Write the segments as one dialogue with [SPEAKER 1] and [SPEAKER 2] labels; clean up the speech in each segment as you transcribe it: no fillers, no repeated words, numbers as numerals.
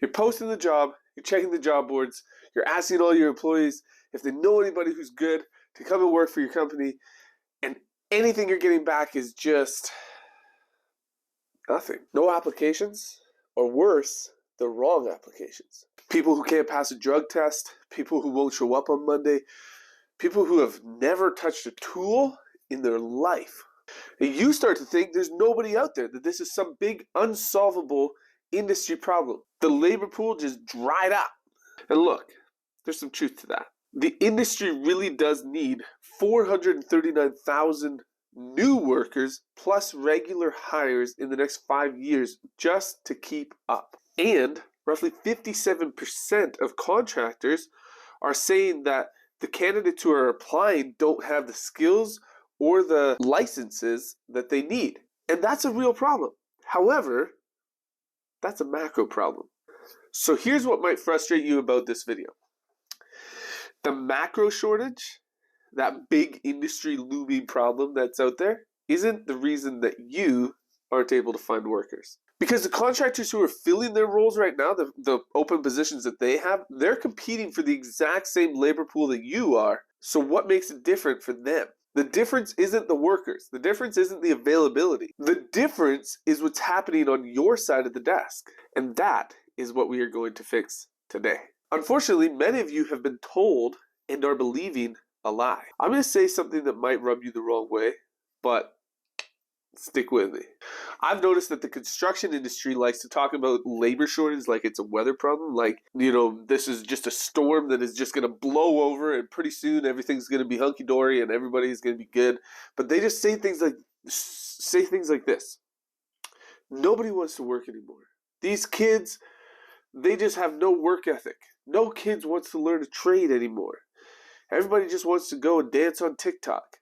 [SPEAKER 1] You're posting the job, you're checking the job boards, you're asking all your employees if they know anybody who's good to come and work for your company, and anything you're getting back is just nothing. No applications, or worse, the wrong applications. People who can't pass a drug test, people who won't show up on Monday, people who have never touched a tool in their life. And you start to think there's nobody out there, that this is some big unsolvable industry problem. The labor pool just dried up. And look, there's some truth to that. The industry really does need 439,000 new workers plus regular hires in the next 5 years just to keep up. And roughly 57% of contractors are saying that the candidates who are applying don't have the skills or the licenses that they need. And that's a real problem. However, that's a macro problem. So here's what might frustrate you about this video. The macro shortage, that big industry looming problem that's out there, isn't the reason that you aren't able to find workers. Because the contractors who are filling their roles right now, the open positions that they have, they're competing for the exact same labor pool that you are. So what makes it different for them? The difference isn't the workers. The difference isn't the availability. The difference is what's happening on your side of the desk. And that is what we are going to fix today. Unfortunately, many of you have been told and are believing a lie. I'm going to say something that might rub you the wrong way, but stick with me. I've noticed that the construction industry likes to talk about labor shortage like it's a weather problem. Like, you know, this is just a storm that is just going to blow over and pretty soon everything's going to be hunky-dory and everybody's going to be good. But they just say things like this. Nobody wants to work anymore. These kids, they just have no work ethic. No kids wants to learn a trade anymore. Everybody just wants to go and dance on TikTok.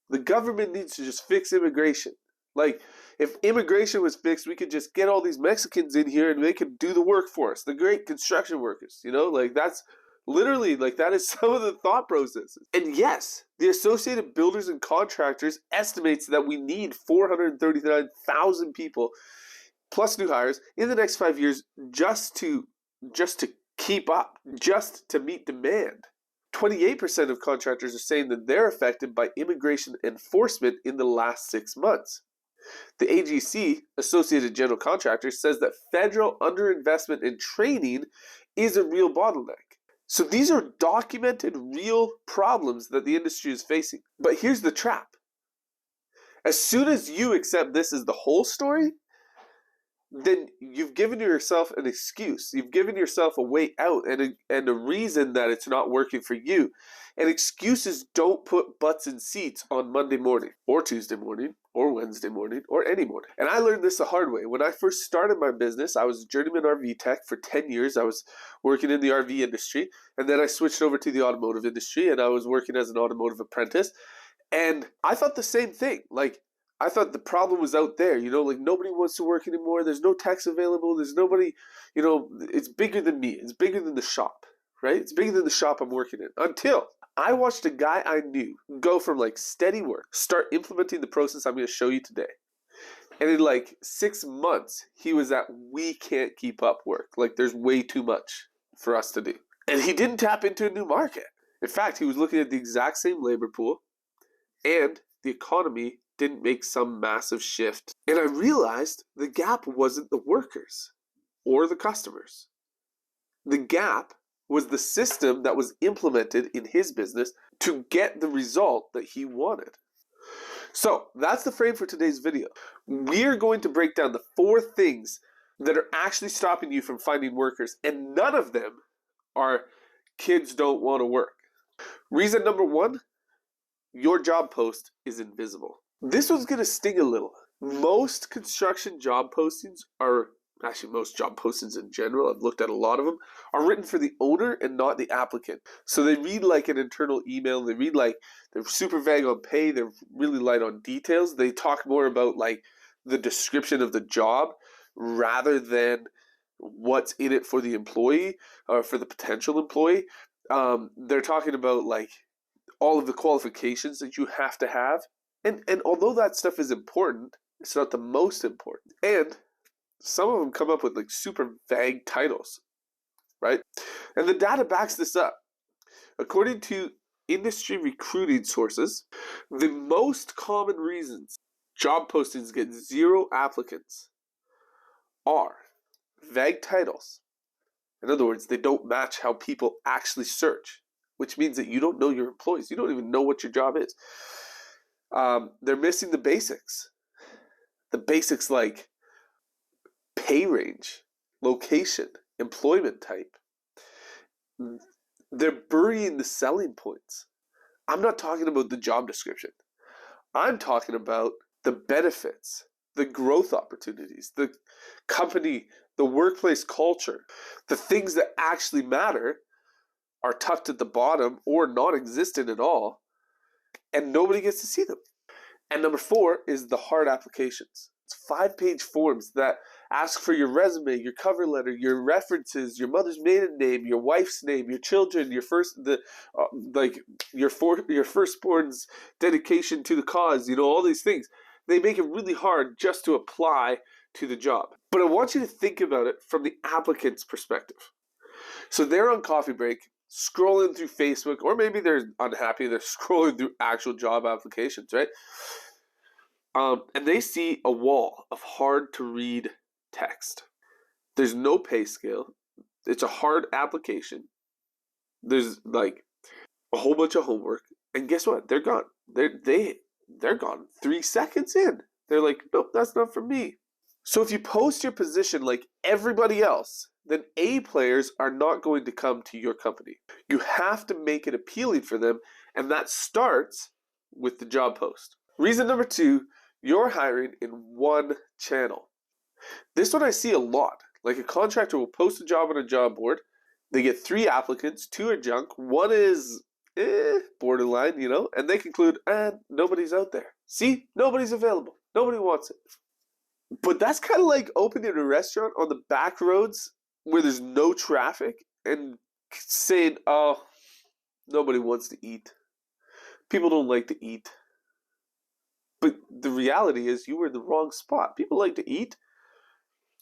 [SPEAKER 1] The government needs to just fix immigration. Like, if immigration was fixed, we could just get all these Mexicans in here and they could do the work for us. The great construction workers, you know? Like, that's literally, like, that is some of the thought processes. And yes, the Associated Builders and Contractors estimates that we need 439,000 people plus new hires in the next 5 years just to keep up, just to meet demand. 28% of contractors are saying that they're affected by immigration enforcement in the last 6 months. The AGC, Associated General Contractors, says that federal underinvestment in training is a real bottleneck. So these are documented real problems that the industry is facing. But here's the trap. As soon as you accept this as the whole story, then you've given yourself an excuse. You've given yourself a way out and a reason that it's not working for you. And excuses don't put butts in seats on Monday morning or Tuesday morning or Wednesday morning or any morning. And I learned this the hard way. When I first started my business, I was a journeyman RV tech for 10 years. I was working in the RV industry. And then I switched over to the automotive industry and I was working as an automotive apprentice. And I thought the same thing. Like, I thought the problem was out there, you know, like nobody wants to work anymore. There's no techs available. There's nobody, you know, it's bigger than me. It's bigger than the shop, right? It's bigger than the shop I'm working in. Until I watched a guy I knew go from like steady work, start implementing the process I'm going to show you today. And in like 6 months, he was at we can't keep up work. Like there's way too much for us to do. And he didn't tap into a new market. In fact, he was looking at the exact same labor pool and the economy didn't make some massive shift. And I realized the gap wasn't the workers or the customers. The gap was the system that was implemented in his business to get the result that he wanted. So that's the frame for today's video. We're going to break down the 4 things that are actually stopping you from finding workers, and none of them are kids don't want to work. Reason number 1, your job post is invisible. This one's going to sting a little. Most construction job postings are, actually most job postings in general, I've looked at a lot of them, are written for the owner and not the applicant. So they read like an internal email, they read like, they're super vague on pay, they're really light on details. They talk more about like the description of the job rather than what's in it for the employee or for the potential employee. They're talking about like all of the qualifications that you have to have. And although that stuff is important, it's not the most important. And some of them come up with like super vague titles, right? And the data backs this up. According to industry recruiting sources, the most common reasons job postings get 0 applicants are vague titles. In other words, they don't match how people actually search, which means that you don't know your employees. You don't even know what your job is. They're missing the basics. The basics like pay range, location, employment type. They're burying the selling points. I'm not talking about the job description. I'm talking about the benefits, the growth opportunities, the company, the workplace culture. The things that actually matter are tucked at the bottom or non-existent at all, and nobody gets to see them. And number 4 is the hard applications. It's 5-page forms that ask for your resume, your cover letter, your references, your mother's maiden name, your wife's name, your children, your firstborn's dedication to the cause. All these things. They make it really hard just to apply to the job. But I want you to think about it from the applicant's perspective. So they're on coffee break, scrolling through Facebook, or maybe they're unhappy, they're scrolling through actual job applications, right? And they see a wall of hard-to-read text. There's no pay scale. It's a hard application. There's like a whole bunch of homework. And guess what? They're gone. They're gone 3 seconds in. They're like, nope, that's not for me. So if you post your position like everybody else, then A players are not going to come to your company. You have to make it appealing for them, and that starts with the job post. Reason number 2, you're hiring in one channel. This one I see a lot. Like a contractor will post a job on a job board. They get 3 applicants, 2 are junk, 1 is borderline, and they conclude, nobody's out there. See, nobody's available. Nobody wants it. But that's kind of like opening a restaurant on the back roads where there's no traffic and saying, oh, nobody wants to eat. People don't like to eat. But the reality is you were in the wrong spot. People like to eat.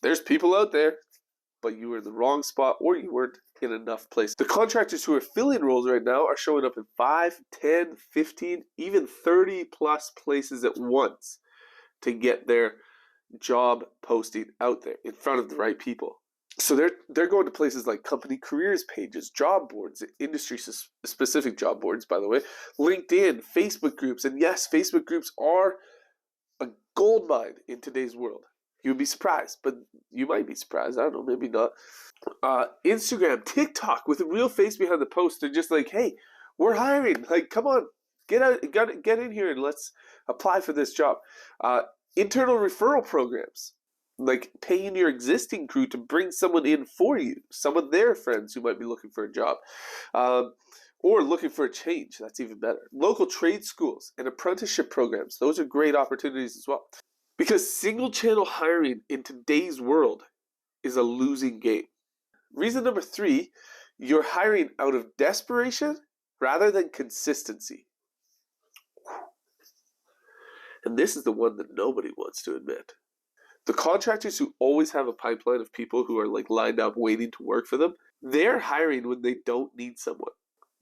[SPEAKER 1] There's people out there, but you were in the wrong spot or you weren't in enough places. The contractors who are filling roles right now are showing up in 5, 10, 15, even 30 plus places at once to get their job posting out there in front of the right people. So they're going to places like company careers pages, job boards, industry-specific job boards, by the way, LinkedIn, Facebook groups. And yes, Facebook groups are a goldmine in today's world. You'd be surprised, but you might be surprised. I don't know, maybe not. Instagram, TikTok, with a real face behind the post. They're just like, hey, we're hiring. Like, come on, get in here and let's apply for this job. Internal referral programs, like paying your existing crew to bring someone in for you, some of their friends who might be looking for a job, or looking for a change. That's even better. Local trade schools and apprenticeship programs. Those are great opportunities as well. Because single channel hiring in today's world is a losing game. Reason number 3, you're hiring out of desperation rather than consistency. And this is the one that nobody wants to admit. The contractors who always have a pipeline of people who are like lined up waiting to work for them, they're hiring when they don't need someone.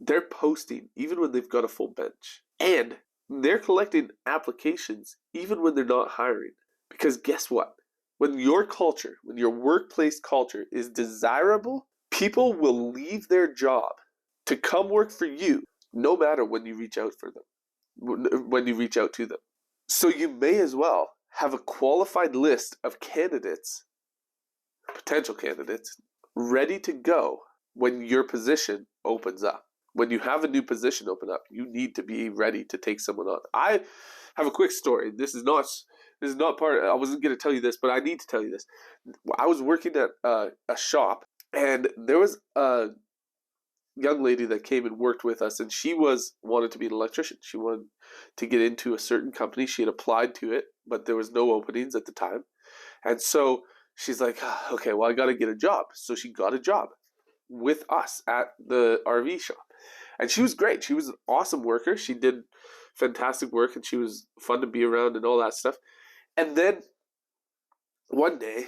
[SPEAKER 1] They're posting even when they've got a full bench. And they're collecting applications even when they're not hiring. Because guess what? When your culture, when your workplace culture is desirable, people will leave their job to come work for you no matter when you reach out for them, when you reach out to them. So you may as well have a qualified list of candidates, potential candidates, ready to go when your position opens up. When you have a new position open up, you need to be ready to take someone on. I have a quick story. This is not part. I wasn't going to tell you this, but I need to tell you this. I was working at a shop, and there was a young lady that came and worked with us, and she wanted to be an electrician. She wanted to get into a certain company. She had applied to it, but there was no openings at the time. And so she's like, okay, well, I got to get a job. So she got a job with us at the RV shop. And she was great. She was an awesome worker. She did fantastic work, and she was fun to be around and all that stuff. And then one day,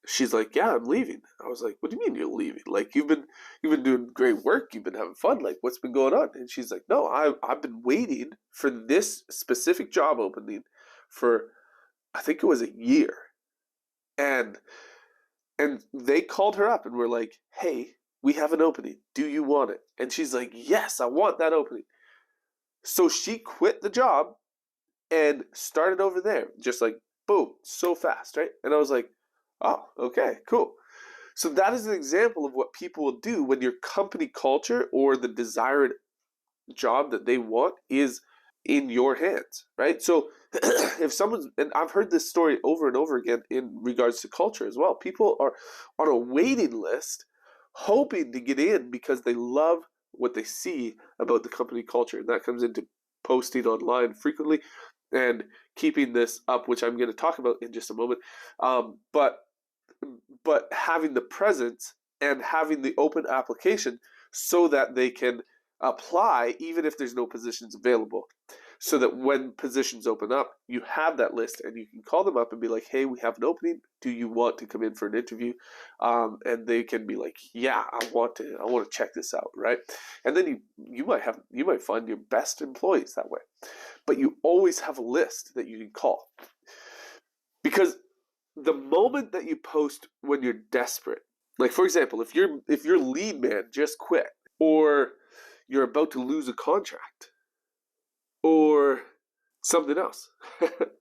[SPEAKER 1] she's like, yeah, I'm leaving. I was like, what do you mean you're leaving? Like, you've been doing great work. You've been having fun. Like, what's been going on? And she's like, no, I've been waiting for this specific job opening for, I think it was a year. And they called her up and were like, hey, we have an opening. Do you want it? And she's like, yes, I want that opening. So she quit the job and started over there. Just like, boom, so fast, right? And I was like, oh, okay, cool. So that is an example of what people will do when your company culture or the desired job that they want is in your hands, right? So if someone's, and I've heard this story over and over again in regards to culture as well, people are on a waiting list hoping to get in because they love what they see about the company culture. And that comes into posting online frequently and keeping this up, which I'm going to talk about in just a moment. But having the presence and having the open application so that they can apply even if there's no positions available, so that when positions open up, you have that list and you can call them up and be like, hey, we have an opening. Do you want to come in for an interview? And they can be like, yeah, I want to check this out, right? And then you might find your best employees that way. But you always have a list that you can call. Because the moment that you post when you're desperate, like for example, if your lead man just quit, or you're about to lose a contract, or something else,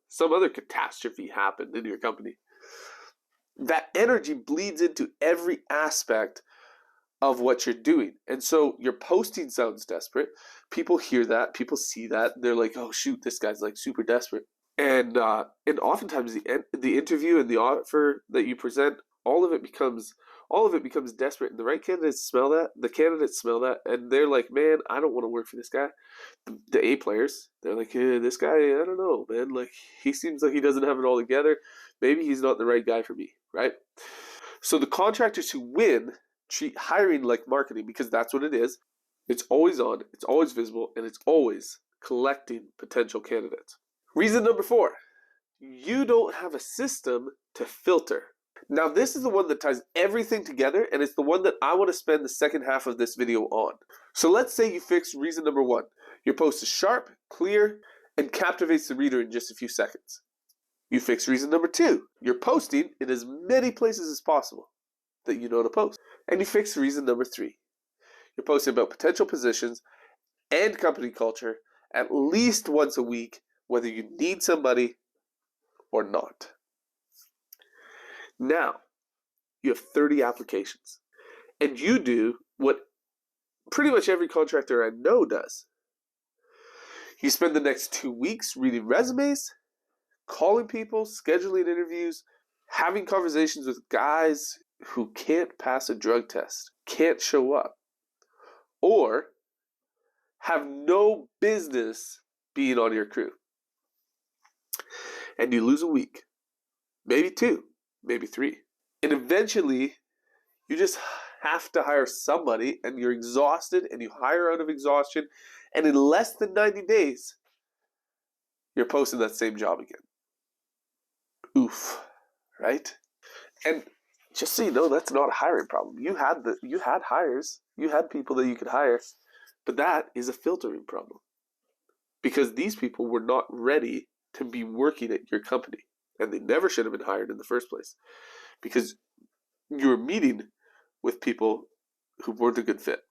[SPEAKER 1] some other catastrophe happened in your company, that energy bleeds into every aspect of what you're doing. And so your posting sounds desperate. People hear that, people see that, they're like, oh shoot, this guy's like super desperate. And oftentimes the interview and the offer that you present, all of it becomes desperate. And the right candidates smell that. The candidates smell that, and they're like, man, I don't want to work for this guy. The A players, they're like, hey, this guy, I don't know, man. Like, he seems like he doesn't have it all together. Maybe he's not the right guy for me, right? So the contractors who win treat hiring like marketing, because that's what it is. It's always on, it's always visible, and it's always collecting potential candidates. Reason number 4, you don't have a system to filter. Now, this is the one that ties everything together, and it's the one that I want to spend the second half of this video on. So let's say you fix reason number 1. Your post is sharp, clear, and captivates the reader in just a few seconds. You fix reason number 2. You're posting in as many places as possible that you know to post. And you fix reason number 3. You're posting about potential positions and company culture at least once a week, whether you need somebody or not. Now, you have 30 applications, and you do what pretty much every contractor I know does. You spend the next 2 weeks reading resumes, calling people, scheduling interviews, having conversations with guys who can't pass a drug test, can't show up, or have no business being on your crew. And you lose a week, maybe 2, maybe 3. And eventually, you just have to hire somebody, and you're exhausted, and you hire out of exhaustion, and in less than 90 days, you're posting that same job again. Oof, right? And just so you know, that's not a hiring problem. You had hires, you had people that you could hire, but that is a filtering problem. Because these people were not ready to be working at your company, and they never should have been hired in the first place, because you were meeting with people who weren't a good fit.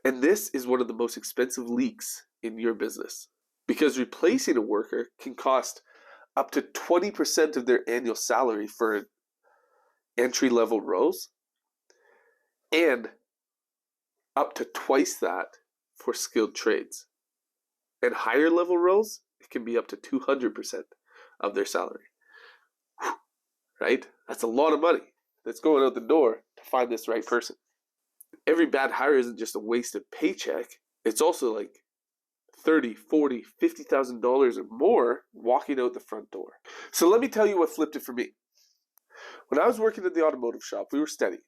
[SPEAKER 1] And this is one of the most expensive leaks in your business, because replacing a worker can cost up to 20% of their annual salary for entry-level roles, and up to twice that for skilled trades. And higher level roles, it can be up to 200% of their salary. Whew, right? That's a lot of money that's going out the door to find this right person. Every bad hire isn't just a wasted paycheck. It's also like $30,000, $40,000, $50,000 or more walking out the front door. So let me tell you what flipped it for me. When I was working at the automotive shop, we were steady.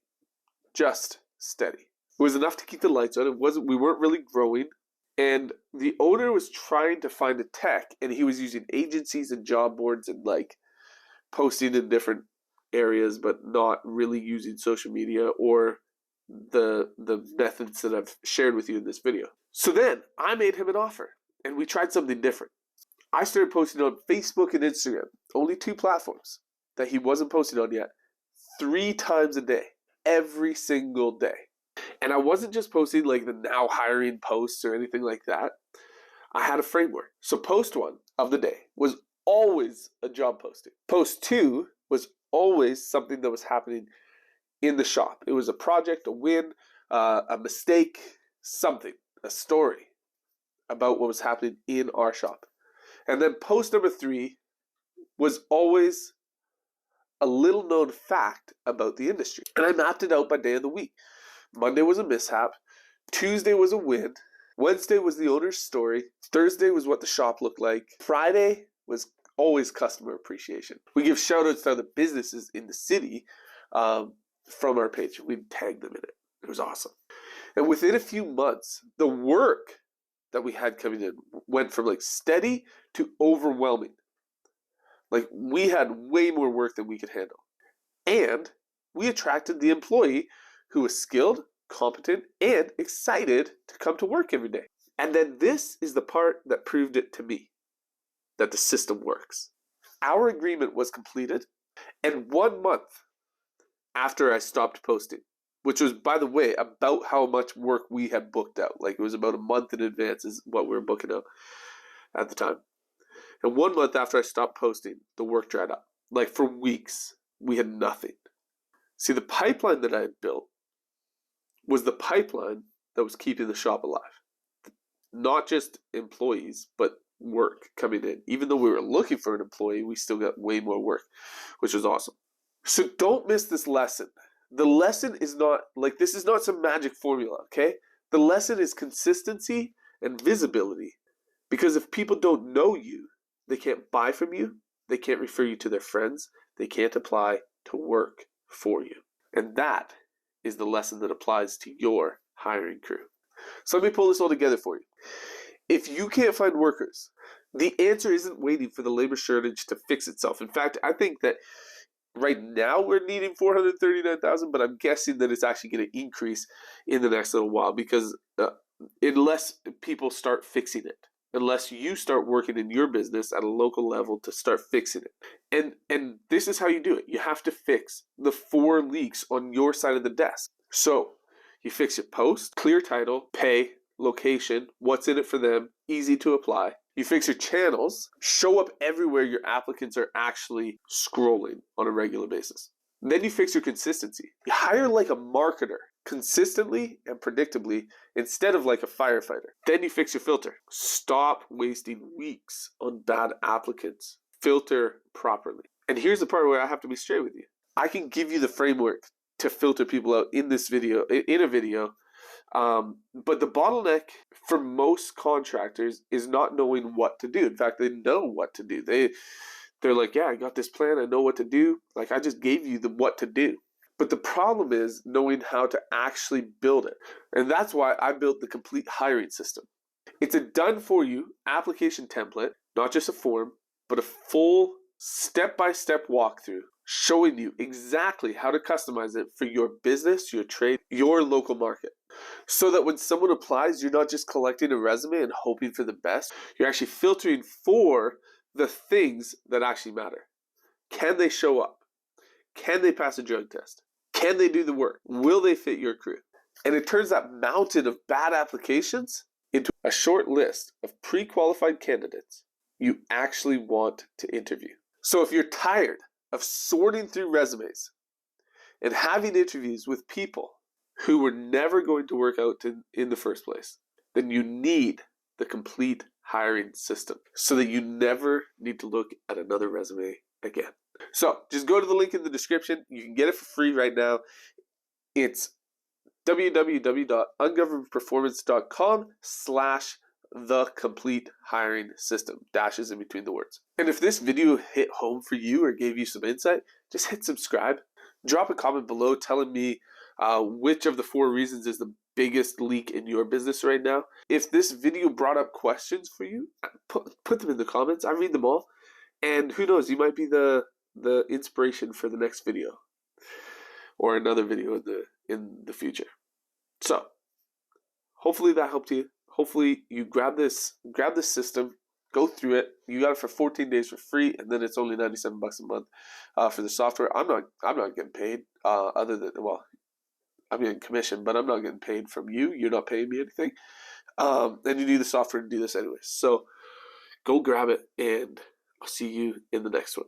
[SPEAKER 1] Just steady. It was enough to keep the lights on. We weren't really growing. And the owner was trying to find a tech, and he was using agencies and job boards and like posting in different areas, but not really using social media or the methods that I've shared with you in this video. So then I made him an offer, and we tried something different. I started posting on Facebook and Instagram, only 2 platforms that he wasn't posting on yet, 3 times a day, every single day. And I wasn't just posting like the now hiring posts or anything like that. I had a framework. So post 1 of the day was always a job posting. Post 2 was always something that was happening in the shop. It was a project, a win, a mistake, something, a story about what was happening in our shop. And then post number 3 was always a little known fact about the industry. And I mapped it out by day of the week. Monday was a mishap. Tuesday was a win. Wednesday was the owner's story. Thursday was what the shop looked like. Friday was always customer appreciation. We give shout outs to other businesses in the city from our page. We'd tag them in it. It was awesome. And within a few months, the work that we had coming in went from like steady to overwhelming. Like we had way more work than we could handle. And we attracted the employee who was skilled, competent, and excited to come to work every day. And then this is the part that proved it to me, that the system works. Our agreement was completed, and 1 month after I stopped posting, which was, by the way, about how much work we had booked out. Like it was about a month in advance is what we were booking out at the time. And 1 month after I stopped posting, the work dried up. Like for weeks, we had nothing. See, the pipeline that I had built was the pipeline that was keeping the shop alive. Not just employees, but work coming in. Even though we were looking for an employee, we still got way more work, which was awesome. So don't miss this lesson. The lesson is not, like, this is not some magic formula, okay? The lesson is consistency and visibility. Because if people don't know you, they can't buy from you, they can't refer you to their friends, they can't apply to work for you. And that is the lesson that applies to your hiring crew. So let me pull this all together for you. If you can't find workers, the answer isn't waiting for the labor shortage to fix itself. In fact, I think that right now we're needing 439,000, but I'm guessing that it's actually going to increase in the next little while because unless people start fixing it, unless you start working in your business at a local level to start fixing it. And this is how you do it. You have to fix the 4 leaks on your side of the desk. So you fix your post, clear title, pay, location, what's in it for them, easy to apply. You fix your channels, show up everywhere your applicants are actually scrolling on a regular basis. Then you fix your consistency. You hire like a marketer consistently and predictably instead of like a firefighter. Then you fix your filter. Stop wasting weeks on bad applicants. Filter properly. And here's the part where I have to be straight with you. I can give you the framework to filter people out in this video, in a video. But the bottleneck for most contractors is not knowing what to do. In fact, they know what to do. They're like, yeah, I got this plan. I know what to do. Like I just gave you the what to do. But the problem is knowing how to actually build it. And that's why I built the complete hiring system. It's a done for you application template, not just a form, but a full step-by-step walkthrough showing you exactly how to customize it for your business, your trade, your local market. So that when someone applies, you're not just collecting a resume and hoping for the best. You're actually filtering for the things that actually matter. Can they show up? Can they pass a drug test? Can they do the work? Will they fit your crew? And it turns that mountain of bad applications into a short list of pre-qualified candidates you actually want to interview. So if you're tired of sorting through resumes and having interviews with people who were never going to work out in the first place, then you need the complete hiring system so that you never need to look at another resume again. So just go to the link in the description. You can get it for free right now. It's www.ungovernedperformance.com/the-complete-hiring-system. Dashes in between the words. And if this video hit home for you or gave you some insight, just hit subscribe. Drop a comment below telling me which of the 4 reasons is the biggest leak in your business right now. If this video brought up questions for you, put them in the comments. I read them all. And who knows, you might be the the inspiration for the next video or another video in the future. So hopefully that helped you. Hopefully you grab this system, go through it. You got it for 14 days for free, and then it's only $97 a month for the software. I'm not getting paid other than, well, I'm getting commission, but I'm not getting paid from you. You're not paying me anything. And you need the software to do this anyways. So go grab it, and I'll see you in the next one.